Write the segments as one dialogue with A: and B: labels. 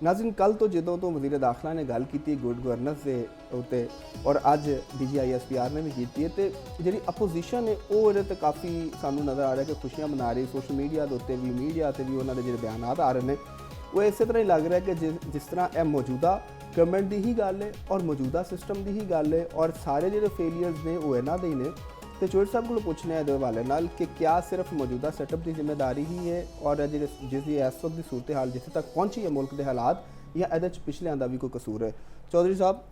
A: नाज़रीन कल तो ਜਦੋਂ ਤੋਂ ਵਜ਼ੀਰ ਦਾਖਲਾ ਨੇ ਗੱਲ ਕੀਤੀ ਗੁੱਡ ਗਵਰਨੈਂਸ ਦੇ ਉੱਤੇ ਔਰ ਅੱਜ DGISPR ਨੇ ਵੀ ਕੀਤੀ ਹੈ ਤੇ ਜਿਹੜੀ ਆਪੋਜੀਸ਼ਨ ਹੈ ਉਹ ਇਹਦੇ ਤੇ ਕਾਫੀ ਸਾਨੂੰ ਨਜ਼ਰ ਆ ਰਿਹਾ ਕਿ ਖੁਸ਼ੀਆਂ ਮਨਾ ਰਹੀ ਸੋਸ਼ਲ ਮੀਡੀਆ ਦੇ ਉੱਤੇ ਵੀ ਮੀਡੀਆ ਤੇ ਵੀ ਉਹਨਾਂ ਦੇ ਜਿਹੜੇ ਬਿਆਨਾਤ ਆ ਰਹੇ ਨੇ ਉਹ ਇਸੇ ਤਰ੍ਹਾਂ ਹੀ ਲੱਗ ਰਿਹਾ ਕਿ ਜਿਸ ਤਰ੍ਹਾਂ ਇਹ ਮੌਜੂਦਾ ਗਵਰਨਮੈਂਟ ਦੀ ਹੀ ਗੱਲ ਹੈ ਔਰ ਮੌਜੂਦਾ ਸਿਸਟਮ ਦੀ ਹੀ ਗੱਲ ਹੈ ਔਰ ਸਾਰੇ ਜਿਹੜੇ ਫੇਲੀਅਰਸ ਨੇ ਉਹ ਇਹਨਾਂ ਦੇ ਹੀ ਨੇ तो चोर साहब को पूछने ਇਹਦੇ हवाले नाल कि क्या सिर्फ मौजूदा सेटअप की जिम्मेदारी ही है और जिसकी इस वक्त की सूरत हाल जिथे तक पहुंची है मुल्क के हालात या ये पिछलियां का भी कोई कसूर है चौधरी साहब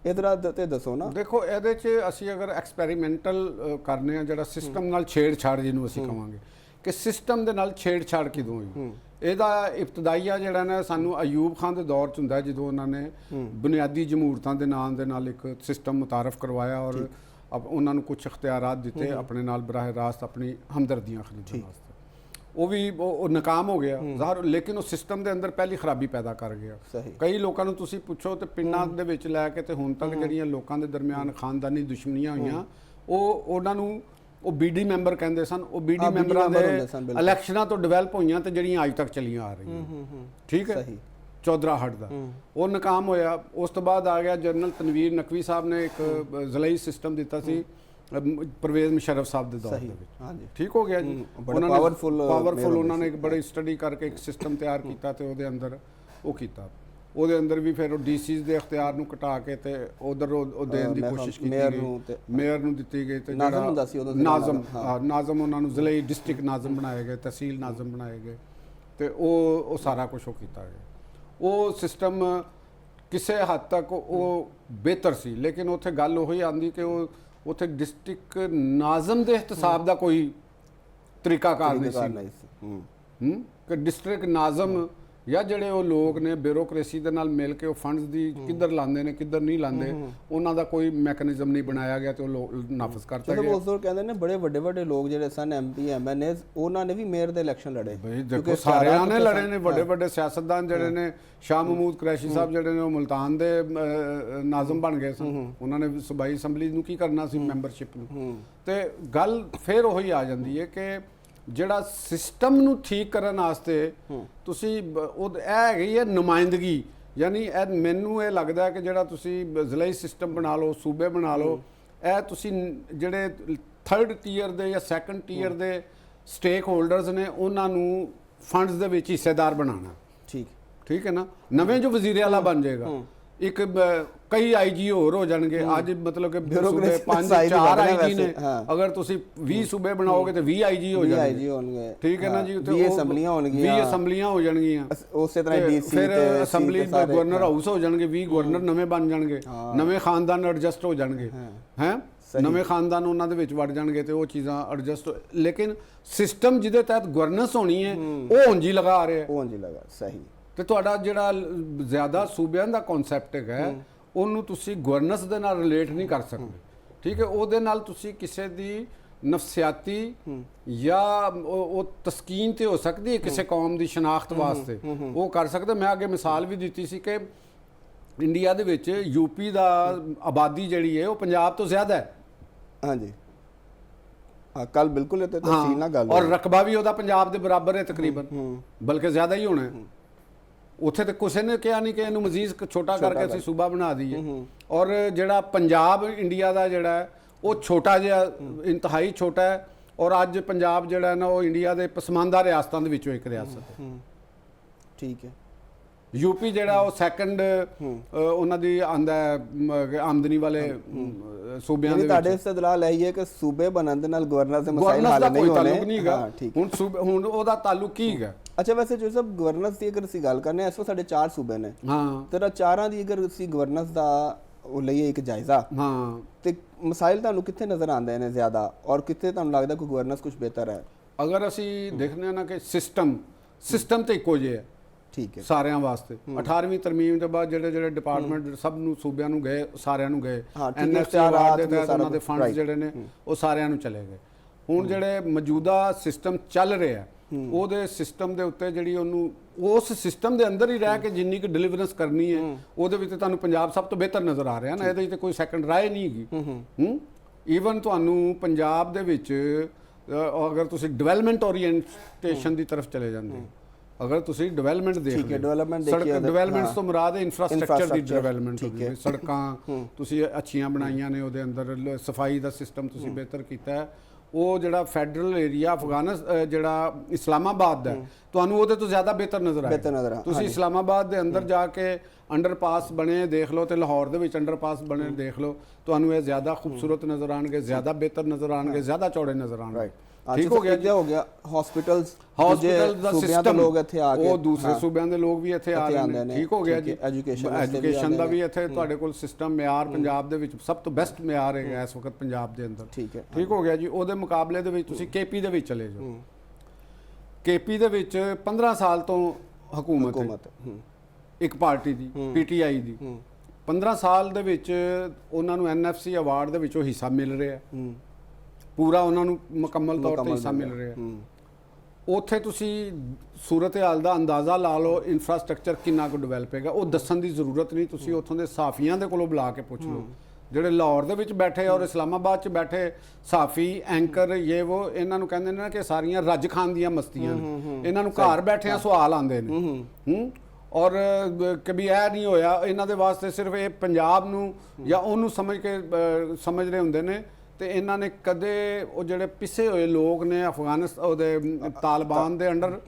A: इधर ते दसो ना
B: देखो ये असी अगर एक्सपैरीमेंटल करने जो सिस्टम नाल छेड़छाड़ जिन्होंने असी कहांगे कि सिस्टम के नाल छेड़छाड़ किदों हुई ਇਹਦਾ ਇਬਤਦਾਈਆ ਜਿਹੜਾ ਨਾ ਸਾਨੂੰ ਅਯੂਬ ਖਾਨ ਦੇ ਦੌਰ 'ਚ ਹੁੰਦਾ ਜਦੋਂ ਉਹਨਾਂ ਨੇ ਬੁਨਿਆਦੀ ਜਮਹੂਰਤਾਂ ਦੇ ਨਾਮ ਦੇ ਨਾਲ ਇੱਕ ਸਿਸਟਮ ਮੁਤਾਰਫ ਕਰਵਾਇਆ ਔਰ ਉਹਨਾਂ ਨੂੰ ਕੁਝ ਇਖਤਿਆਰਾਤ ਦਿੱਤੇ ਆਪਣੇ ਨਾਲ ਬਰਾਹ ਰਾਸਤ ਆਪਣੀ ਹਮਦਰਦੀਆਂ ਖਰੀਦਣ ਵਾਸਤੇ ਉਹ ਵੀ ਉਹ ਨਾਕਾਮ ਹੋ ਗਿਆ ਜ਼ਾਹਰ ਲੇਕਿਨ ਉਹ ਸਿਸਟਮ ਦੇ ਅੰਦਰ ਪਹਿਲੀ ਖਰਾਬੀ ਪੈਦਾ ਕਰ ਗਿਆ ਕਈ ਲੋਕਾਂ ਨੂੰ ਤੁਸੀਂ ਪੁੱਛੋ ਤੇ ਪਿੰਡਾਂ ਦੇ ਵਿੱਚ ਲੈ ਕੇ ਤੇ ਹੁਣ ਤੱਕ ਜਿਹੜੀਆਂ ਲੋਕਾਂ ਦੇ ਦਰਮਿਆਨ ਖਾਨਦਾਨੀ ਦੁਸ਼ਮਣੀਆਂ ਹੋਈਆਂ ਉਹ ਉਹਨਾਂ ਨੂੰ ਉਹ BD ਮੈਂਬਰ ਕਹਿੰਦੇ ਸਨ ਉਹ BD ਮੈਂਬਰਾਂ ਦੇ ਇਲੈਕਸ਼ਨਾਂ ਤੋਂ ਡਿਵੈਲਪ ਹੋਈਆਂ ਤੇ ਜਿਹੜੀਆਂ ਅੱਜ ਤੱਕ ਚੱਲੀਆਂ ਆ ਰਹੀਆਂ ਠੀਕ ਹੈ ਚੌਧਰਾਹਟ ਦਾ ਉਹ ਨਾਕਾਮ ਹੋਇਆ ਉਸ ਤੋਂ ਬਾਅਦ ਆ ਗਿਆ ਜਨਰਲ ਤਨਵੀਰ ਨਕਵੀ ਸਾਹਿਬ ਨੇ ਇੱਕ ਜ਼ਲਈ ਸਿਸਟਮ ਦਿੱਤਾ ਸੀ परवेज़ मुशर्रफ साहब के दौर के ठीक हो गया जी उन्होंने पावरफुल उन्होंने एक बड़ी स्टडी करके एक सिस्टम तैयार किया तो वो अंदर वो किया ਉਹਦੇ ਅੰਦਰ ਵੀ ਫਿਰ ਉਹ DCs ਦੇ ਇਖਤਿਆਰ ਨੂੰ ਘਟਾ ਕੇ ਤੇ ਉਧਰ ਉਹ ਦੇਣ ਦੀ ਕੋਸ਼ਿਸ਼ ਕੀਤੀ ਗਈ ਮੇਅਰ ਨੂੰ ਦਿੱਤੀ ਗਈ ਤੇ
A: ਨਾਜ਼ਮ ਹੁੰਦਾ ਸੀ ਉਹਦਾ
B: ਨਾਜ਼ਮ ਉਹਨਾਂ ਨੂੰ ਜ਼ਿਲ੍ਹੇ ਡਿਸਟ੍ਰਿਕਟ ਨਾਜ਼ਮ ਬਣਾਏ ਗਏ ਤਹਿਸੀਲ ਨਾਜ਼ਮ ਬਣਾਏ ਗਏ ਤੇ ਉਹ ਸਾਰਾ ਕੁਝ ਉਹ ਕੀਤਾ ਗਿਆ ਉਹ ਸਿਸਟਮ ਕਿਸੇ ਹੱਦ ਤੱਕ ਉਹ ਬਿਹਤਰ ਸੀ ਲੇਕਿਨ ਉੱਥੇ ਗੱਲ ਉਹੀ ਆਉਂਦੀ ਕਿ ਉਹ ਉੱਥੇ ਡਿਸਟ੍ਰਿਕਟ ਨਾਜ਼ਮ ਦੇ ਇਹਤਸਾਬ ਦਾ ਕੋਈ ਤਰੀਕਾਕਾਰ ਨਹੀਂ ਸੀ ਕਿ ਡਿਸਟ੍ਰਿਕਟ ਨਾਜ਼ਮ ਜਾਂ ਜਿਹੜੇ ਉਹ ਲੋਕ ਨੇ ਬਿਊਰੋਕ੍ਰੇਸੀ ਦੇ ਨਾਲ ਮਿਲ ਕੇ ਉਹ ਫੰਡਸ ਦੀ ਕਿੱਧਰ ਲਾਉਂਦੇ ਨੇ ਕਿੱਧਰ ਨਹੀਂ ਲਾਉਂਦੇ ਉਹਨਾਂ ਦਾ ਕੋਈ ਮੈਕੈਨਿਜ਼ਮ ਨਹੀਂ ਬਣਾਇਆ ਗਿਆ ਤੇ ਉਹ ਨਾਫਜ਼ ਕਰਤਾ ਗਿਆ
A: ਉਸ ਦੌਰ ਕਹਿੰਦੇ ਨੇ ਬੜੇ ਵੱਡੇ ਲੋਕ ਜਿਹੜੇ ਸਨ MP MNA ਉਹਨਾਂ ਨੇ ਵੀ ਮੇਅਰ ਦੇ ਇਲੈਕਸ਼ਨ ਲੜੇ
B: ਬਈ ਦੇਖੋ ਸਾਰਿਆਂ ਨੇ ਲੜੇ ਨੇ ਵੱਡੇ ਸਿਆਸਤਦਾਨ ਜਿਹੜੇ ਨੇ ਸ਼ਾਹ ਮਹਿਮੂਦ ਕੁਰੈਸ਼ੀ ਸਾਹਿਬ ਜਿਹੜੇ ਨੇ ਉਹ ਮੁਲਤਾਨ ਦੇ ਨਾਜ਼ਮ ਬਣ ਗਏ ਸਨ ਉਹਨਾਂ ਨੇ ਸੂਬਾਈ ਅਸੈਂਬਲੀ ਨੂੰ ਕੀ ਕਰਨਾ ਸੀ ਮੈਂਬਰਸ਼ਿਪ ਨੂੰ ਤੇ ਗੱਲ ਫਿਰ ਉਹੀ ਆ ਜਾਂਦੀ ਹੈ ਕਿ ਜਿਹੜਾ ਸਿਸਟਮ ਨੂੰ ਠੀਕ ਕਰਨ ਵਾਸਤੇ ਤੁਸੀਂ ਉਹ ਇਹ ਹੈਗੀ ਹੈ ਨੁਮਾਇੰਦਗੀ ਯਾਨੀ ਮੈਨੂੰ ਇਹ ਲੱਗਦਾ ਕਿ ਜਿਹੜਾ ਤੁਸੀਂ ਜ਼ਿਲ੍ਹੀ ਸਿਸਟਮ ਬਣਾ ਲਓ ਸੂਬੇ ਬਣਾ ਲਓ ਇਹ ਤੁਸੀਂ ਜਿਹੜੇ 3rd ਟੀਅਰ ਦੇ ਜਾਂ 2nd ਟੀਅਰ ਦੇ ਸਟੇਕ ਹੋਲਡਰਸ ਨੇ ਉਹਨਾਂ ਨੂੰ ਫੰਡਸ ਦੇ ਵਿੱਚ ਹਿੱਸੇਦਾਰ ਬਣਾਉਣਾ ਠੀਕ ਹੈ ਨਾ ਨਵੇਂ ਜੋ ਵਜ਼ੀਰ ਆਲਾ ਬਣ ਜਾਏਗਾ ਇੱਕ ਕਈ IG ਹੋਰ ਹੋ ਜਾਣਗੇ ਅੱਜ ਮਤਲਬ ਕਿ ਸੂਬੇ 5-4 IG ਨੇ ਅਗਰ ਤੁਸੀਂ 20 ਸੂਬੇ ਬਣਾਓਗੇ ਤੇ 20 IG ਹੋ ਜਾਣਗੇ ਠੀਕ ਹੈ ਨਾ ਜੀ
A: 20 ਅਸੈਂਬਲੀਆਂ ਹੋਣਗੀਆਂ
B: 20 ਅਸੈਂਬਲੀਆਂ ਹੋ ਜਾਣਗੀਆਂ
A: ਉਸੇ ਤਰ੍ਹਾਂ DC
B: ਫਿਰ ਅਸੈਂਬਲੀ ਗਵਰਨਰ ਹਾਊਸ ਹੋ ਜਾਣਗੇ 20 ਗਵਰਨਰ ਨਵੇਂ ਬਣ ਜਾਣਗੇ ਨਵੇਂ ਖਾਨਦਾਨ ਐਡਜਸਟ ਹੋ ਜਾਣਗੇ ਹੈ ਨਵੇਂ ਖਾਨਦਾਨ ਉਹਨਾਂ ਦੇ ਵਿੱਚ ਵੜ ਜਾਣਗੇ ਤੇ ਉਹ ਚੀਜ਼ਾਂ ਐਡਜਸਟ ਲੇਕਿਨ ਸਿਸਟਮ ਜਿਹਦੇ ਤਹਿਤ ਗਵਰਨੈਂਸ ਹੋਣੀ ਹੈ ਉਹ ਉਂਝ ਹੀ ਲਗਾ ਰਿਹਾ
A: ਸਹੀ
B: ਤੇ ਤੁਹਾਡਾ ਜਿਹੜਾ ਜ਼ਿਆਦਾ ਸੂਬਿਆਂ ਦਾ ਕਨਸੈਪਟ ਹੈਗਾ ਉਹਨੂੰ ਤੁਸੀਂ ਗਵਰਨੈਂਸ ਦੇ ਨਾਲ ਰਿਲੇਟ ਨਹੀਂ ਕਰ ਸਕਦੇ ਠੀਕ ਹੈ ਉਹਦੇ ਨਾਲ ਤੁਸੀਂ ਕਿਸੇ ਦੀ ਨਫਸਿਆਤੀ ਜਾਂ ਉਹ ਤਸਕੀਨ ਤੇ ਹੋ ਸਕਦੀ ਹੈ ਕਿਸੇ ਕੌਮ ਦੀ ਸ਼ਨਾਖਤ ਵਾਸਤੇ ਉਹ ਕਰ ਸਕਦੇ ਮੈਂ ਅੱਗੇ ਮਿਸਾਲ ਵੀ ਦਿੱਤੀ ਸੀ ਕਿ ਇੰਡੀਆ ਦੇ ਵਿੱਚ UP ਦਾ ਆਬਾਦੀ ਜਿਹੜੀ ਹੈ ਉਹ ਪੰਜਾਬ ਤੋਂ ਜ਼ਿਆਦਾ ਹੈ
A: ਹਾਂਜੀ ਕੱਲ ਬਿਲਕੁਲ ਇਹ ਤਫਸੀਲ ਨਾਲ ਗੱਲ
B: ਔਰ ਰਕਬਾ ਵੀ ਉਹਦਾ ਪੰਜਾਬ ਦੇ ਬਰਾਬਰ ਹੈ ਤਕਰੀਬਨ ਬਲਕਿ ਜ਼ਿਆਦਾ ਹੀ ਹੋਣਾ ਹੈ ਉੱਥੇ ਤੇ ਕਿਸੇ ਨੇ ਕਿਹਾ ਨਹੀਂ ਕਿ ਇਹਨੂੰ ਮਜ਼ੀਦ ਛੋਟਾ ਕਰਕੇ ਅਸੀਂ ਸੂਬਾ ਬਣਾ ਦਈਏ ਔਰ ਜਿਹੜਾ ਪੰਜਾਬ ਇੰਡੀਆ ਦਾ ਜਿਹੜਾ ਉਹ ਛੋਟਾ ਜਿਹਾ ਇੰਤਹਾਈ ਛੋਟਾ ਹੈ ਔਰ ਅੱਜ ਪੰਜਾਬ ਜਿਹੜਾ ਨਾ ਉਹ ਇੰਡੀਆ ਦੇ ਪਸਮਾਨਦਾ ਰਿਆਸਤਾਂ ਦੇ ਵਿੱਚੋਂ ਇੱਕ ਰਿਆਸਤ ਹੈ
A: ਠੀਕ ਹੈ
B: UP ਜਿਹੜਾ ਉਹ 2nd ਉਹਨਾਂ ਦੀ ਆਂਦਾ ਆਮਦਨੀ ਵਾਲੇ ਸੂਬਿਆਂ ਦੇ ਵਿੱਚ
A: ਤੁਹਾਡੇ ਇਸਤਦਲਾਲ ਹੈ ਕਿ ਸੂਬੇ ਬਣਨ ਦੇ ਨਾਲ ਗਵਰਨਰ ਦੇ ਮਸਾਇਲ ਹੱਲ ਨਹੀਂ
B: ਹੋਣੇ ਹੁਣ ਉਹਦਾ ਤਾਲੁਕ ਕੀ ਹੈਗਾ
A: ਅੱਛਾ ਵੈਸੇ ਜੋ ਸਭ ਗਵਰਨੈਂਸ ਦੀ ਅਗਰ ਅਸੀਂ ਗੱਲ ਕਰਨੇ ਐਸੋ ਸਾਡੇ 4 ਸੂਬੇ ਨੇ ਤੇਰਾ ਚਾਰਾਂ ਦੀ ਅਗਰ ਅਸੀਂ ਗਵਰਨੈਂਸ ਦਾ ਉਹ ਲਈਏ ਇੱਕ ਜਾਇਜ਼ਾ ਤੇ ਮਸਾਇਲ ਤੁਹਾਨੂੰ ਕਿੱਥੇ ਨਜ਼ਰ ਆਉਂਦੇ ਨੇ ਜ਼ਿਆਦਾ ਔਰ ਕਿੱਥੇ ਤੁਹਾਨੂੰ ਲੱਗਦਾ ਕੋਈ ਗਵਰਨੈਂਸ ਕੁਝ ਬਿਹਤਰ ਹੈ
B: ਅਗਰ ਅਸੀਂ ਦੇਖਦੇ ਹਾਂ ਨਾ ਕਿ ਸਿਸਟਮ ਤੇ ਇੱਕੋ ਜਿਹਾ
A: ਠੀਕ ਹੈ
B: ਸਾਰਿਆਂ ਵਾਸਤੇ 18ਵੀਂ ਤਰਮੀਮ ਦੇ ਬਾਅਦ ਜਿਹੜੇ ਡਿਪਾਰਟਮੈਂਟ ਸਭ ਨੂੰ ਸੂਬਿਆਂ ਨੂੰ ਗਏ ਸਾਰਿਆਂ ਨੂੰ ਗਏ NFCR ਦੇ ਤਹਿਤ ਉਹਨਾਂ ਦੇ ਫੰਡਸ ਜਿਹੜੇ ਨੇ ਉਹ ਸਾਰਿਆਂ ਨੂੰ ਚਲੇ ਗਏ ਹੁਣ ਜਿਹੜੇ ਮੌਜੂਦਾ ਸਿਸਟਮ ਚੱਲ ਰਿਹਾ ਉਹਦੇ ਸਿਸਟਮ ਦੇ ਉੱਤੇ ਜਿਹੜੀ ਉਹਨੂੰ ਉਸ ਸਿਸਟਮ ਦੇ ਅੰਦਰ ਹੀ ਰਹਿ ਕੇ ਜਿੰਨੀ ਕਿ ਡਿਲੀਵਰੈਂਸ ਕਰਨੀ ਹੈ ਉਹਦੇ ਵਿੱਚ ਤੁਹਾਨੂੰ ਪੰਜਾਬ ਸਭ ਤੋਂ ਬਿਹਤਰ ਨਜ਼ਰ ਆ ਰਿਹਾ ਨਾ ਇਹਦੇ ਵਿੱਚ ਕੋਈ ਸੈਕੰਡ ਰਾਏ ਨਹੀਂ ਹੈਗੀ ਈਵਨ ਤੁਹਾਨੂੰ ਪੰਜਾਬ ਦੇ ਵਿੱਚ ਅਗਰ ਤੁਸੀਂ ਡਿਵੈਲਪਮੈਂਟ ਓਰੀਐਂਟੇਸ਼ਨ ਦੀ ਤਰਫ ਚਲੇ ਜਾਂਦੇ ਅਗਰ ਤੁਸੀਂ ਡਿਵੈਲਪਮੈਂਟ ਦੇਖ
A: ਠੀਕ ਹੈ,
B: ਲਓ,
A: development
B: ਸੜਕ
A: ਦੇਖੀਏ,
B: ਡਿਵੈਲਪਮੈਂਟਸ ਤੋਂ ਮੁਰਾਦ ਹੈ ਇਨਫਰਾਸਟ੍ਰਕਚਰ ਦੀ
A: Infrastructure,
B: ਡਿਵੈਲਪਮੈਂਟ
A: ਠੀਕ
B: ਹੋਵੇ,
A: ਹੈ।
B: ਸੜਕਾਂ ਤੁਸੀਂ ਅੱਛੀਆਂ ਬਣਾਈਆਂ ਨੇ, ਉਹਦੇ ਅੰਦਰ ਸਫਾਈ ਦਾ ਸਿਸਟਮ ਤੁਸੀਂ ਬਿਹਤਰ ਕੀਤਾ ਹੈ। ਉਹ ਜਿਹੜਾ ਫੈਡਰਲ ਏਰੀਆ ਜਿਹੜਾ ਇਸਲਾਮਾਬਾਦ ਦਾ ਹੈ, ਤੁਹਾਨੂੰ ਉਹਦੇ ਤੋਂ ਜ਼ਿਆਦਾ ਬਿਹਤਰ ਨਜ਼ਰ
A: ਬਿਹਤਰ ਨਜ਼ਰ
B: ਆਏ। ਤੁਸੀਂ ਇਸਲਾਮਾਬਾਦ ਦੇ ਅੰਦਰ ਜਾ ਕੇ ਅੰਡਰਪਾਸ ਬਣੇ ਦੇਖ ਲਓ ਤੇ ਲਾਹੌਰ ਦੇ ਵਿੱਚ ਅੰਡਰਪਾਸ ਬਣੇ ਦੇਖ ਲਓ, ਤੁਹਾਨੂੰ ਇਹ ਜ਼ਿਆਦਾ ਖੂਬਸੂਰਤ ਨਜ਼ਰ ਆਣਗੇ, ਜ਼ਿਆਦਾ ਬਿਹਤਰ ਨਜ਼ਰ ਆਣਗੇ, ਜ਼ਿਆਦਾ ਚੌੜੇ ਨਜ਼ਰ ਆਣਗੇ। ਠੀਕ ਹੋ ਗਿਆ ਜੀ।
A: ਹੋ ਗਿਆ ਹਸਪੀਟਲਸ
B: ਦਾ ਸਿਸਟਮ,
A: ਲੋਕ ਇੱਥੇ ਆ ਕੇ
B: ਉਹ ਦੂਸਰੇ ਸੂਬਿਆਂ ਦੇ ਲੋਕ ਵੀ ਇੱਥੇ ਆ ਰਹੇ ਨੇ। ਠੀਕ ਹੋ ਗਿਆ ਜੀ। ਐਜੂਕੇਸ਼ਨ ਦਾ ਵੀ ਇੱਥੇ ਤੁਹਾਡੇ ਕੋਲ ਸਿਸਟਮ ਮਿਆਰ ਪੰਜਾਬ ਦੇ ਵਿੱਚ ਸਭ ਤੋਂ ਬੈਸਟ ਮਿਆਰ ਹੈ ਇਸ ਵਕਤ ਪੰਜਾਬ ਦੇ ਅੰਦਰ।
A: ਠੀਕ ਹੈ,
B: ਠੀਕ ਹੋ ਗਿਆ ਜੀ। ਉਹਦੇ ਮੁਕਾਬਲੇ ਦੇ ਵਿੱਚ ਤੁਸੀਂ ਕੇਪੀ ਦੇ ਵਿੱਚ ਚਲੇ ਜਾਓ। ਕੇਪੀ ਦੇ ਵਿੱਚ 15 ਸਾਲ ਤੋਂ ਹਕੂਮਤ ਹੈ ਇੱਕ ਪਾਰਟੀ ਦੀ, ਪੀਟੀਆਈ ਦੀ। 15 ਸਾਲ ਦੇ ਵਿੱਚ ਉਹਨਾਂ ਨੂੰ ਐਨਐਫਸੀ ਅਵਾਰਡ ਦੇ ਵਿੱਚੋਂ ਹਿੱਸਾ ਮਿਲ ਰਿਹਾ ਹੈ, ਪੂਰਾ ਉਹਨਾਂ ਨੂੰ ਮੁਕੰਮਲ ਤੌਰ ਤੇ ਹਿੱਸਾ ਮਿਲ ਰਿਹਾ। ਉੱਥੇ ਤੁਸੀਂ ਸੂਰਤ ਹਾਲ ਦਾ ਅੰਦਾਜ਼ਾ ਲਾ ਲਓ, ਇਨਫਰਾਸਟ੍ਰਕਚਰ ਕਿੰਨਾ ਕੁ ਡਿਵੈਲਪ ਹੈਗਾ, ਉਹ ਦੱਸਣ ਦੀ ਜ਼ਰੂਰਤ ਨਹੀਂ। ਤੁਸੀਂ ਉੱਥੋਂ ਦੇ ਸਾਫੀਆਂ ਦੇ ਕੋਲੋਂ ਬੁਲਾ ਕੇ ਪੁੱਛ ਲਓ, ਜਿਹੜੇ ਲਾਹੌਰ ਦੇ ਵਿੱਚ ਬੈਠੇ ਔਰ ਇਸਲਾਮਾਬਾਦ 'ਚ ਬੈਠੇ ਸਾਫੀ ਐਂਕਰ ਇਹ ਉਹ, ਇਹਨਾਂ ਨੂੰ ਕਹਿੰਦੇ ਨੇ ਕਿ ਸਾਰੀਆਂ ਰੱਜ ਖਾਨ ਦੀਆਂ ਮਸਤੀਆਂ ਨੇ। ਇਹਨਾਂ ਨੂੰ ਘਰ ਬੈਠਿਆਂ ਸਵਾਲ ਆਉਂਦੇ ਨੇ ਔਰ ਕभी ਇਹ ਨਹੀਂ ਹੋਇਆ ਇਹਨਾਂ ਦੇ ਵਾਸਤੇ, ਸਿਰਫ ਇਹ ਪੰਜਾਬ ਨੂੰ ਜਾਂ ਉਹਨੂੰ ਸਮਝ ਰਹੇ ਹੁੰਦੇ ਨੇ। ਤੇ ਇਹਨਾਂ ਨੇ ਕਦੇ ਉਹ ਜਿਹੜੇ ਪਿਸੇ ਹੋਏ ਲੋਕ ਨੇ ਅਫਗਾਨਿਸਤਾਨ ਉਹਦੇ ਤਾਲਿਬਾਨ ਦੇ ਅੰਡਰ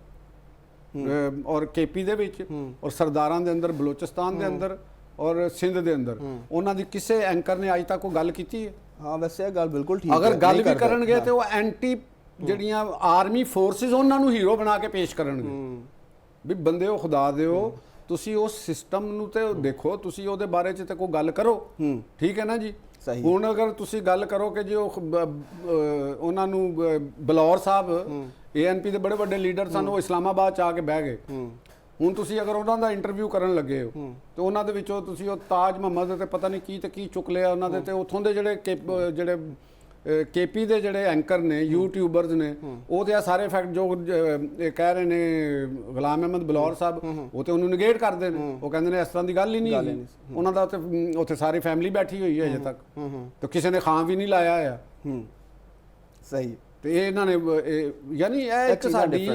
B: ਔਰ ਕੇਪੀ ਦੇ ਵਿੱਚ ਔਰ ਸਰਦਾਰਾਂ ਦੇ ਅੰਦਰ, ਬਲੋਚਿਸਤਾਨ ਦੇ ਅੰਦਰ ਔਰ ਸਿੰਧ ਦੇ ਅੰਦਰ, ਉਹਨਾਂ ਦੀ ਕਿਸੇ ਐਂਕਰ ਨੇ ਅੱਜ ਤੱਕ ਕੋਈ ਗੱਲ ਕੀਤੀ ਹੈ?
A: ਹਾਂ, ਵੈਸੇ ਇਹ ਗੱਲ ਬਿਲਕੁਲ ਠੀਕ ਹੈ।
B: ਅਗਰ ਗੱਲ ਵੀ ਕਰਨਗੇ ਤੇ ਉਹ ਐਂਟੀ ਜਿਹੜੀਆਂ ਆਰਮੀ ਫੋਰਸਿਸ ਉਹਨਾਂ ਨੂੰ ਹੀਰੋ ਬਣਾ ਕੇ ਪੇਸ਼ ਕਰਨਗੇ ਵੀ ਬੰਦੇ ਉਹ ਖੁਦਾ ਦਿਓ, ਤੁਸੀਂ ਉਸ ਸਿਸਟਮ ਨੂੰ ਤੇ ਦੇਖੋ, ਤੁਸੀਂ ਉਹਦੇ ਬਾਰੇ 'ਚ ਤੇ ਕੋਈ ਗੱਲ ਕਰੋ। ਠੀਕ ਹੈ ਨਾ ਜੀ। ਹੁਣ ਅਗਰ ਤੁਸੀਂ ਗੱਲ ਕਰੋ ਕਿ ਜੀ ਉਹਨਾਂ ਨੂੰ ਬਲੌਰ ਸਾਹਿਬ ਏਐਨਪੀ ਦੇ ਬੜੇ ਵੱਡੇ ਲੀਡਰ ਸਨ, ਉਹ ਇਸਲਾਮਾਬਾਦ 'ਚ ਆ ਕੇ ਬਹਿ ਗਏ। ਹੁਣ ਤੁਸੀਂ ਅਗਰ ਉਹਨਾਂ ਦਾ ਇੰਟਰਵਿਊ ਕਰਨ ਲੱਗੇ ਹੋ ਤੇ ਉਹਨਾਂ ਦੇ ਵਿੱਚੋਂ ਤੁਸੀਂ ਉਹ ਤਾਜ ਮੁਹੰਮਦ ਤੇ ਪਤਾ ਨਹੀਂ ਕੀ ਚੁੱਕ ਲਿਆ ਉਹਨਾਂ ਦੇ, ਤੇ ਉੱਥੋਂ ਦੇ ਜਿਹੜੇ ਕੇਪੀ ਦੇ ਜਿਹੜੇ ਐਂਕਰ ਨੇ, ਯੂਟਿਊਬਰਸ ਨੇ, ਉਹ ਤੇ ਆ ਸਾਰੇ ਫੈਕਟ ਜੋ ਕਹਿ ਰਹੇ ਨੇ ਗੁਲਾਮ ਅਹਿਮਦ ਬਲੌਰ ਸਾਹਿਬ, ਉਹ ਤੇ ਉਹਨੂੰ ਨਿਗੇਟ ਕਰਦੇ ਨੇ। ਉਹ ਕਹਿੰਦੇ ਨੇ ਇਸ ਤਰ੍ਹਾਂ ਦੀ ਗੱਲ ਹੀ ਨਹੀਂ ਹੈਗੀ। ਉਹਨਾਂ ਦਾ ਉੱਥੇ ਸਾਰੀ ਫੈਮਿਲੀ ਬੈਠੀ ਹੋਈ ਹੈ ਅਜੇ ਤੱਕ, ਤੇ ਕਿਸੇ ਨੇ ਖਾਂ ਵੀ ਨਹੀਂ ਲਾਇਆ ਆ।
A: ਸਹੀ।
B: ਤੇ ਇਹ ਇਹਨਾਂ ਨੇ ਯਾਨੀ ਇਹ ਇੱਕ ਸਾਡੀ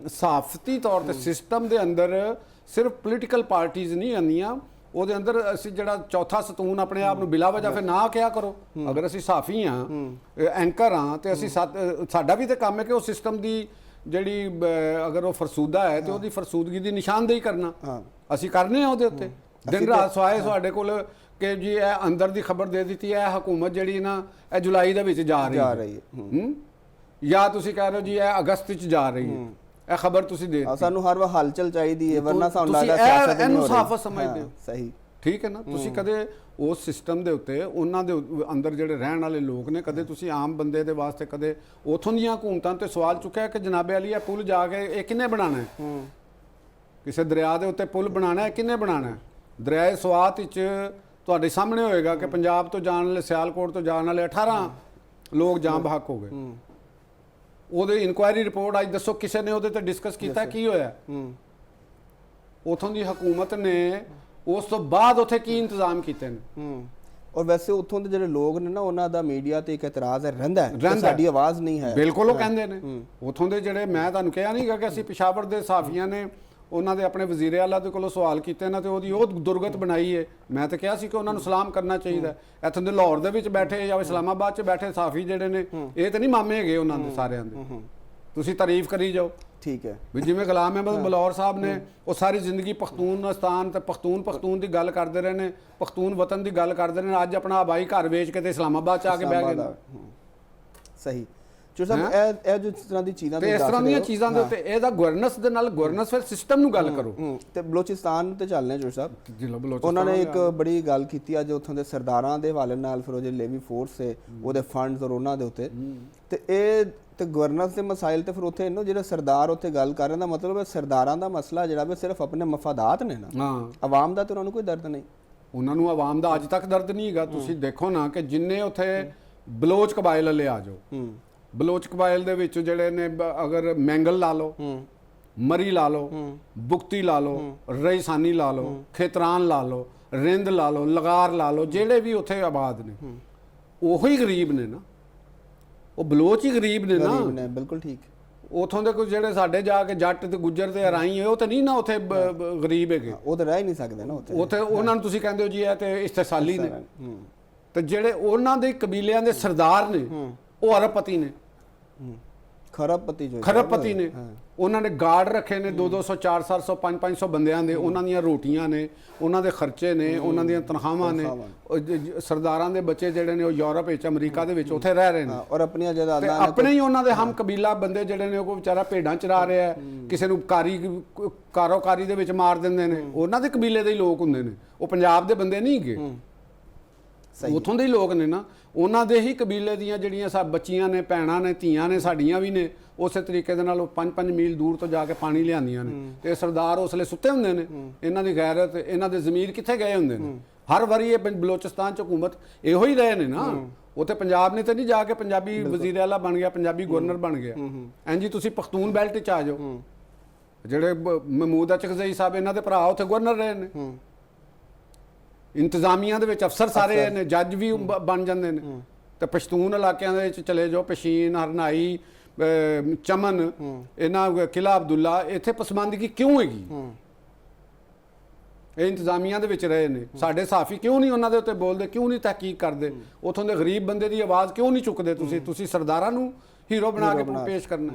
B: ਸਾਫਤੀ ਤੌਰ ਤੇ ਸਿਸਟਮ ਦੇ ਅੰਦਰ ਸਿਰਫ ਪੋਲੀਟੀਕਲ ਪਾਰਟੀਆਂ ਨਹੀਂ ਆਉਂਦੀਆਂ, ਉਹਦੇ ਅੰਦਰ ਅਸੀਂ ਜਿਹੜਾ ਚੌਥਾ ਸਤੂਨ ਆਪਣੇ ਆਪ ਨੂੰ ਬਿਲਾ ਵਜ੍ਹਾ ਫਿਰ ਨਾ ਕਿਹਾ ਕਰੋ। ਅਗਰ ਅਸੀਂ ਸਾਫੀ ਹਾਂ, ਐਂਕਰ ਹਾਂ, ਤੇ ਅਸੀਂ ਸਾਡਾ ਵੀ ਤੇ ਕੰਮ ਹੈ ਕਿ ਉਹ ਸਿਸਟਮ ਦੀ ਜਿਹੜੀ ਅਗਰ ਉਹ ਫਰਸੂਦਾ ਹੈ ਤੇ ਉਹਦੀ ਫਰਸੂਦਗੀ ਦੀ ਨਿਸ਼ਾਨਦੇਹੀ ਕਰਨਾ। ਅਸੀਂ ਕਰਨੇ ਆ ਉਹਦੇ ਉੱਤੇ ਦਿਨ ਰਾਤ ਸਵਾਏ ਸਾਡੇ ਕੋਲ ਕਿ ਜੀ ਇਹ ਅੰਦਰ ਦੀ ਖਬਰ ਦੇ ਦਿੱਤੀ ਹੈ ਹਕੂਮਤ ਜਿਹੜੀ ਨਾ ਇਹ ਜੁਲਾਈ ਦੇ ਵਿੱਚ ਜਾ ਰਹੀ ਹੈ, ਜਾਂ ਤੁਸੀਂ ਕਹਿ ਰਹੇ ਹੋ ਜੀ ਇਹ ਅਗਸਤ ਵਿੱਚ ਜਾ ਰਹੀ ਹੈ। ਇਹ ਖਬਰ ਤੁਸੀਂ ਦੇ ਦਿੱਤੀ,
A: ਸਾਨੂੰ ਹਰ ਵਾਰ ਹਲਚਲ ਚਾਹੀਦੀ ਹੈ, ਵਰਨਾ ਸਾਨੂੰ ਲੱਗਦਾ
B: ਸਿਆਸਤ ਇਹਨੂੰ ਸਾਫ਼ ਸਮਝਦੇ ਹੋ।
A: ਸਹੀ,
B: ਠੀਕ ਹੈ ਨਾ। ਤੁਸੀਂ ਕਦੇ ਉਸ ਸਿਸਟਮ ਦੇ ਉੱਤੇ ਉਹਨਾਂ ਦੇ ਅੰਦਰ ਜਿਹੜੇ ਰਹਿਣ ਵਾਲੇ ਲੋਕ ਨੇ, ਕਦੇ ਤੁਸੀਂ ਆਮ ਬੰਦੇ ਦੇ ਵਾਸਤੇ ਕਦੇ ਉਥੋਂ ਦੀਆਂ ਹਕੂਮਤਾਂ ਤੇ ਸਵਾਲ ਚੁੱਕਿਆ ਕਿ ਜਨਾਬੇ ਅਲੀ ਇਹ ਪੁਲ ਜਾ ਕੇ ਇਹ ਕਿੰਨੇ ਬਣਾਉਣਾ ਹੈ? ਕਿਸੇ ਦਰਿਆ ਦੇ ਉੱਤੇ ਪੁਲ ਬਣਾਉਣਾ ਹੈ, ਕਿੰਨੇ ਬਣਾਉਣਾ ਹੈ? ਦਰਿਆਏ ਸਵਾਤ ਵਿੱਚ ਤੁਹਾਡੇ ਸਾਹਮਣੇ ਹੋਏਗਾ ਕਿ ਪੰਜਾਬ ਤੋਂ ਜਾਣ ਵਾਲੇ, ਸਿਆਲਕੋਟ ਤੋਂ ਜਾਣ ਵਾਲੇ 18 ਲੋਕ ਜਾਂ ਬਹਕ ਹੋ ਗਏ। ਉਹਦੇ ਇਨਕੁਆਇਰੀ ਰਿਪੋਰਟ ਅੱਜ ਦੱਸੋ ਕਿਸੇ ਨੇ ਉਹਦੇ ਤੇ ਡਿਸਕਸ ਕੀਤਾ ਕੀ ਹੋਇਆ? ਉਥੋਂ ਦੀ ਹਕੂਮਤ ਨੇ ਉਸ ਤੋਂ ਬਾਅਦ ਉੱਥੇ ਕੀ ਇੰਤਜ਼ਾਮ ਕੀਤੇ ਨੇ?
A: ਔਰ ਵੈਸੇ ਉੱਥੋਂ ਦੇ ਜਿਹੜੇ ਲੋਕ ਨੇ ਨਾ, ਉਹਨਾਂ ਦਾ ਮੀਡੀਆ ਤੇ ਇੱਕ ਇਤਰਾਜ਼ ਰਹਿੰਦਾ ਹੈ, ਸਾਡੀ ਆਵਾਜ਼ ਨਹੀਂ ਹੈ।
B: ਬਿਲਕੁਲ, ਉਹ ਕਹਿੰਦੇ ਨੇ ਉਥੋਂ ਦੇ ਜਿਹੜੇ, ਮੈਂ ਤੁਹਾਨੂੰ ਕਿਹਾ ਨਹੀਂਗਾ ਕਿ ਅਸੀਂ ਪਿਸ਼ਾਵਰ ਦੇ ਸਾਫੀਆਂ ਨੇ ਉਹਨਾਂ ਦੇ ਆਪਣੇ ਵਜ਼ੀਰ ਆਲਾ ਦੇ ਕੋਲੋਂ ਸਵਾਲ ਕੀਤੇ ਨਾ ਤੇ ਉਹਦੀ ਉਹ ਦੁਰਗਤ ਬਣਾਈ ਹੈ। ਮੈਂ ਤਾਂ ਕਿਹਾ ਸੀ ਕਿ ਉਹਨਾਂ ਨੂੰ ਸਲਾਮ ਕਰਨਾ ਚਾਹੀਦਾ। ਇੱਥੋਂ ਦੇ ਲਾਹੌਰ ਦੇ ਵਿੱਚ ਬੈਠੇ ਜਾਂ ਇਸਲਾਮਾਬਾਦ 'ਚ ਬੈਠੇ ਸਾਫੀ ਜਿਹੜੇ ਨੇ, ਇਹ ਤਾਂ ਨਹੀਂ ਮਾਮੇ ਹੈਗੇ ਉਹਨਾਂ ਦੇ ਸਾਰਿਆਂ ਦੇ। ਤੁਸੀਂ ਤਾਰੀਫ ਕਰੀ ਜਾਓ।
A: ਠੀਕ ਹੈ
B: ਵੀ ਜਿਵੇਂ ਗੁਲਾਮ ਅਹਿਮਦ ਬਲੌਰ ਸਾਹਿਬ ਨੇ, ਉਹ ਸਾਰੀ ਜ਼ਿੰਦਗੀ ਪਖਤੂਨਿਸਤਾਨ ਤੇ ਪਖਤੂਨ ਦੀ ਗੱਲ ਕਰਦੇ ਰਹੇ ਨੇ, ਪਖਤੂਨ ਵਤਨ ਦੀ ਗੱਲ ਕਰਦੇ ਰਹੇ ਨੇ। ਅੱਜ ਆਪਣਾ ਆਬਾਈ ਘਰ ਵੇਚ ਕੇ ਤੇ ਇਸਲਾਮਾਬਾਦ 'ਚ ਆ ਕੇ ਬਹਿ ਗਏ ਨੇ।
A: ਸਹੀ। ਜੋ ਸਭ ਇਹ ਜੋ ਇਸ ਤਰ੍ਹਾਂ ਦੀ ਚੀਜ਼ਾਂ
B: ਤੇ ਇਸ ਤਰ੍ਹਾਂ ਦੀਆਂ ਚੀਜ਼ਾਂ ਦੇ ਉੱਤੇ ਇਹਦਾ ਗਵਰਨੈਂਸ ਦੇ ਨਾਲ, ਗਵਰਨੈਂਸ ਫਿਰ ਸਿਸਟਮ ਨੂੰ ਗੱਲ ਕਰੋ।
A: ਤੇ ਬਲੋਚਿਸਤਾਨ ਤੇ ਚੱਲਨੇ ਜੋ ਸਾਹਿਬ, ਉਹਨਾਂ ਨੇ ਇੱਕ ਬੜੀ ਗੱਲ ਕੀਤੀ ਅੱਜ ਉੱਥੋਂ ਦੇ ਸਰਦਾਰਾਂ ਦੇ ਹਵਾਲੇ ਨਾਲ, ਫਿਰ ਉਹ ਜਿਹੜੇ ਲੇਵੀ ਫੋਰਸ ਹੈ ਉਹਦੇ ਫੰਡਸ ਔਰ ਉਹਨਾਂ ਦੇ ਉੱਤੇ, ਤੇ ਇਹ ਤੇ ਗਵਰਨੈਂਸ ਦੇ ਮਸਾਇਲ ਤੇ ਫਿਰ ਉੱਥੇ ਇਹਨੂੰ ਜਿਹੜੇ ਸਰਦਾਰ ਉੱਥੇ ਗੱਲ ਕਰ ਰਹੇ ਦਾ ਮਤਲਬ ਹੈ ਸਰਦਾਰਾਂ ਦਾ ਮਸਲਾ ਜਿਹੜਾ ਵੀ ਸਿਰਫ ਆਪਣੇ ਮਫਾਦਾਤ ਨੇ ਨਾ, ਆਵਾਮ ਦਾ ਤੇ ਉਹਨਾਂ ਨੂੰ ਕੋਈ ਦਰਦ ਨਹੀਂ।
B: ਉਹਨਾਂ ਨੂੰ ਆਵਾਮ ਦਾ ਅੱਜ ਤੱਕ ਦਰਦ ਨਹੀਂ ਹੈਗਾ। ਤੁਸੀਂ ਦੇਖੋ ਨਾ ਕਿ ਜਿੰਨੇ ਉੱਥੇ ਬਲੋਚ ਕਬਾਇਲ ਵਾਲੇ ਆ ਜਾਓ, ਬਲੋਚ ਕਬਾਇਲ ਦੇ ਵਿੱਚ ਜਿਹੜੇ ਨੇ, ਅਗਰ ਮੈਂਗਲ ਲਾ ਲਓ, ਮਰੀ ਲਾ ਲਓ, ਬੁਕਤੀ ਲਾ ਲਓ, ਰਈਸਾਨੀ ਲਾ ਲਓ, ਖੇਤਰਾਨ ਲਾ ਲਓ, ਰਿੰਦ ਲਾ ਲਓ, ਲਗਾਰ ਲਾ ਲਓ, ਜਿਹੜੇ ਵੀ ਉੱਥੇ ਆਬਾਦ ਨੇ ਉਹੀ ਗਰੀਬ ਨੇ ਨਾ, ਉਹ ਬਲੋਚ ਹੀ ਗਰੀਬ ਨੇ ਨਾ।
A: ਬਿਲਕੁਲ ਠੀਕ।
B: ਉਥੋਂ ਦੇ ਕੋਈ ਜਿਹੜੇ ਸਾਡੇ ਜਾ ਕੇ ਜੱਟ ਤੇ ਗੁੱਜਰ ਤੇ ਹਰਾਈ ਉਹ ਤੇ ਨਹੀਂ ਨਾ ਉੱਥੇ ਗਰੀਬ ਹੈਗੇ,
A: ਉਹ ਤਾਂ ਰਹਿ ਹੀ ਨਹੀਂ ਸਕਦੇ ਨਾ ਉੱਥੇ।
B: ਉੱਥੇ ਉਹਨਾਂ ਨੂੰ ਤੁਸੀਂ ਕਹਿੰਦੇ ਹੋ ਜੀ ਇਹ ਤੇ ਇਸਤਸਾਲੀ ਨੇ, ਤੇ ਜਿਹੜੇ ਉਹਨਾਂ ਦੇ ਕਬੀਲਿਆਂ ਦੇ ਸਰਦਾਰ ਨੇ ਉਹ ਅਰਬਪਤੀ ਨੇ, ਖਰਬਪਤੀ ਨੇ। ਉਹਨਾਂ ਨੇ ਗਾਰਡ ਰੱਖੇ ਨੇ 200 400 500 ਬੰਦਿਆਂ ਦੇ, ਉਹਨਾਂ ਦੀਆਂ ਰੋਟੀਆਂ ਨੇ, ਉਹਨਾਂ ਦੇ ਖਰਚੇ ਨੇ, ਉਹਨਾਂ ਦੀਆਂ ਤਨਖਾਹਾਂ ਨੇ। ਸਰਦਾਰਾਂ ਦੇ ਬੱਚੇ ਜਿਹੜੇ ਨੇ ਉਹ ਯੂਰਪ ਵਿੱਚ, ਅਮਰੀਕਾ ਦੇ ਵਿੱਚ ਉੱਥੇ ਰਹਿ ਰਹੇ ਨੇ,
A: ਔਰ ਆਪਣੀਆਂ ਜਾਇਦਾਦਾਂ
B: ਆਪਣੇ ਹੀ ਉਹਨਾਂ ਦੇ ਹਮ ਕਬੀਲਾ ਬੰਦੇ ਜਿਹੜੇ ਨੇ ਉਹ ਵਿਚਾਰਾ ਭੇਡਾਂ ਚਰਾ ਰਿਹਾ, ਕਿਸੇ ਨੂੰ ਕਾਰੋਕਾਰੀ ਦੇ ਵਿੱਚ ਮਾਰ ਦਿੰਦੇ ਨੇ, ਉਹਨਾਂ ਦੇ ਕਬੀਲੇ ਦੇ ਹੀ ਲੋਕ ਹੁੰਦੇ ਨੇ, ਉਹ ਪੰਜਾਬ ਦੇ ਬੰਦੇ ਨਹੀਂ ਹੈਗੇ, ਉੱਥੋਂ ਦੇ ਹੀ ਲੋਕ ਨੇ ਨਾ। ਉਹਨਾਂ ਦੇ ਹੀ ਕਬੀਲੇ ਦੀਆਂ ਜਿਹੜੀਆਂ ਸਭ ਬੱਚੀਆਂ ਨੇ, ਭੈਣਾਂ ਨੇ, ਧੀਆਂ ਨੇ, ਸਾਡੀਆਂ ਵੀ ਨੇ, ਉਸੇ ਤਰੀਕੇ ਦੇ ਨਾਲ ਉਹ 5-5 ਮੀਲ ਦੂਰ ਤੋਂ ਜਾ ਕੇ ਪਾਣੀ ਲਿਆਉਂਦੀਆਂ ਨੇ, ਤੇ ਸਰਦਾਰ ਉਸਲੇ ਸੁੱਤੇ ਹੁੰਦੇ ਨੇ। ਇਹਨਾਂ ਦੀ ਗੈਰਤ, ਇਹਨਾਂ ਦੇ ਜ਼ਮੀਰ ਕਿੱਥੇ ਗਏ ਹੁੰਦੇ ਨੇ? ਹਰ ਵਾਰੀ ਇਹ ਬਲੋਚਿਸਤਾਨ ਚ ਹਕੂਮਤ ਇਹੋ ਹੀ ਰਹੇ ਨੇ ਨਾ। ਉੱਥੇ ਪੰਜਾਬ ਨੇ ਤੇ ਨਹੀਂ ਜਾ ਕੇ ਪੰਜਾਬੀ ਵਜ਼ੀਰ ਆਲਾ ਬਣ ਗਿਆ, ਪੰਜਾਬੀ ਗਵਰਨਰ ਬਣ ਗਿਆ। ਐਂ ਜੀ ਤੁਸੀਂ ਪਖਤੂਨ ਬੈਲਟ ਚ ਆ ਜਾਓ, ਜਿਹੜੇ ਮਹਿਮੂਦ ਅਚਕਜ਼ਈ ਸਾਹਿਬ ਇਹਨਾਂ ਦੇ ਭਰਾ ਉੱਥੇ ਗਵਰਨਰ ਰਹੇ ਨੇ, ਇੰਤਜ਼ਾਮੀਆਂ ਦੇ ਵਿੱਚ ਅਫਸਰ ਸਾਰੇ ਨੇ, ਜੱਜ ਵੀ ਬਣ ਜਾਂਦੇ ਨੇ। ਤੇ ਪਸ਼ਤੂਨ ਇਲਾਕਿਆਂ ਦੇ ਵਿੱਚ ਚਲੇ ਜਾਓ, ਪਸ਼ੀਨ, ਹਰਨਾਈ, ਚਮਨ, ਇਹਨਾਂ ਕਿਲਾ ਅਬਦੁੱਲਾ, ਇੱਥੇ ਪਸਮਾਨਦਗੀ ਕਿਉਂ ਹੈਗੀ? ਇਹ ਇੰਤਜ਼ਾਮੀਆਂ ਦੇ ਵਿੱਚ ਰਹੇ ਨੇ। ਸਾਡੇ ਸਾਫੀ ਕਿਉਂ ਨਹੀਂ ਉਹਨਾਂ ਦੇ ਉੱਤੇ ਬੋਲਦੇ, ਕਿਉਂ ਨਹੀਂ ਤਹਿਕੀਕ ਕਰਦੇ? ਉਥੋਂ ਦੇ ਗਰੀਬ ਬੰਦੇ ਦੀ ਆਵਾਜ਼ ਕਿਉਂ ਨਹੀਂ ਚੁੱਕਦੇ? ਤੁਸੀਂ ਸਰਦਾਰਾਂ ਨੂੰ ਹੀਰੋ ਬਣਾ ਕੇ ਪੇਸ਼ ਕਰਨਾ।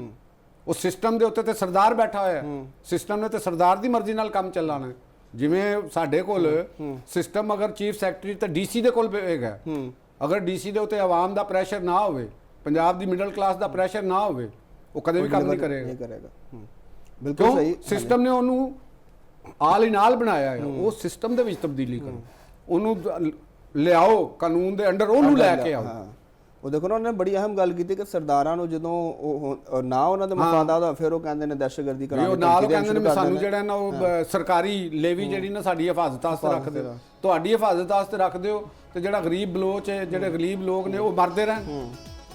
B: ਉਹ ਸਿਸਟਮ ਦੇ ਉੱਤੇ ਤੇ ਸਰਦਾਰ ਬੈਠਾ ਹੋਇਆ, ਸਿਸਟਮ ਨੇ ਤੇ ਸਰਦਾਰ ਦੀ ਮਰਜ਼ੀ ਨਾਲ ਕੰਮ ਚੱਲਾਣਾ। ਜਿਵੇਂ ਸਾਡੇ ਕੋਲ ਸਿਸਟਮ ਅਗਰ ਚੀਫ ਸੈਕਟਰੀ ਤੇ ਡੀਸੀ ਦੇ ਕੋਲ ਹੈਗਾ, ਅਗਰ ਡੀਸੀ ਦੇ ਉੱਤੇ ਆਵਾਮ ਦਾ ਪ੍ਰੈਸ਼ਰ ਨਾ ਹੋਵੇ, ਪੰਜਾਬ ਦੀ ਮਿਡਲ ਕਲਾਸ ਦਾ ਪ੍ਰੈਸ਼ਰ ਨਾ ਹੋਵੇ, ਉਹ ਕਦੇ ਵੀ ਕੰਮ ਨਹੀਂ ਕਰੇਗਾ। ਬਿਲਕੁਲ ਸਹੀ। ਸਿਸਟਮ ਨੇ ਉਹਨੂੰ ਆਲ ਇਨ ਆਲ ਬਣਾਇਆ ਹੈ, ਉਹ ਸਿਸਟਮ ਦੇ ਵਿੱਚ ਤਬਦੀਲੀ ਕਰੋ, ਉਹਨੂੰ ਲਿਆਓ ਕਾਨੂੰਨ ਦੇ ਅੰਡਰ, ਉਹਨੂੰ ਲੈ ਕੇ ਆਓ।
A: ਉਹ ਦੇਖੋ ਨਾ, ਉਹਨੇ ਬੜੀ ਅਹਿਮ ਗੱਲ ਕੀਤੀ ਕਿ ਸਰਦਾਰਾਂ ਨੂੰ ਜਦੋਂ ਉਹ ਨਾ ਉਹਨਾਂ ਦੇ ਮਫਾਦਾਤ ਹੋਵੇ, ਫਿਰ ਉਹ ਕਹਿੰਦੇ ਨੇ ਦਹਿਸ਼ਤਗਰਦੀ ਕਰਾਂਗੇ,
B: ਉਹ ਨਾਲ ਕਹਿੰਦੇ ਨੇ ਸਾਨੂੰ ਜਿਹੜਾ ਨਾ ਉਹ ਸਰਕਾਰੀ ਲੇਵੀ ਜਿਹੜੀ ਨਾ ਸਾਡੀ ਹਿਫਾਜ਼ਤ ਵਾਸਤੇ ਰੱਖ ਦਿਓ, ਤੁਹਾਡੀ ਹਿਫਾਜ਼ਤ ਵਾਸਤੇ ਰੱਖ ਦਿਓ, ਤੇ ਜਿਹੜਾ ਗਰੀਬ ਬਲੋਚ ਹੈ, ਜਿਹੜੇ ਗਰੀਬ ਲੋਕ ਨੇ ਉਹ ਮਰਦੇ ਰਹਿਣ।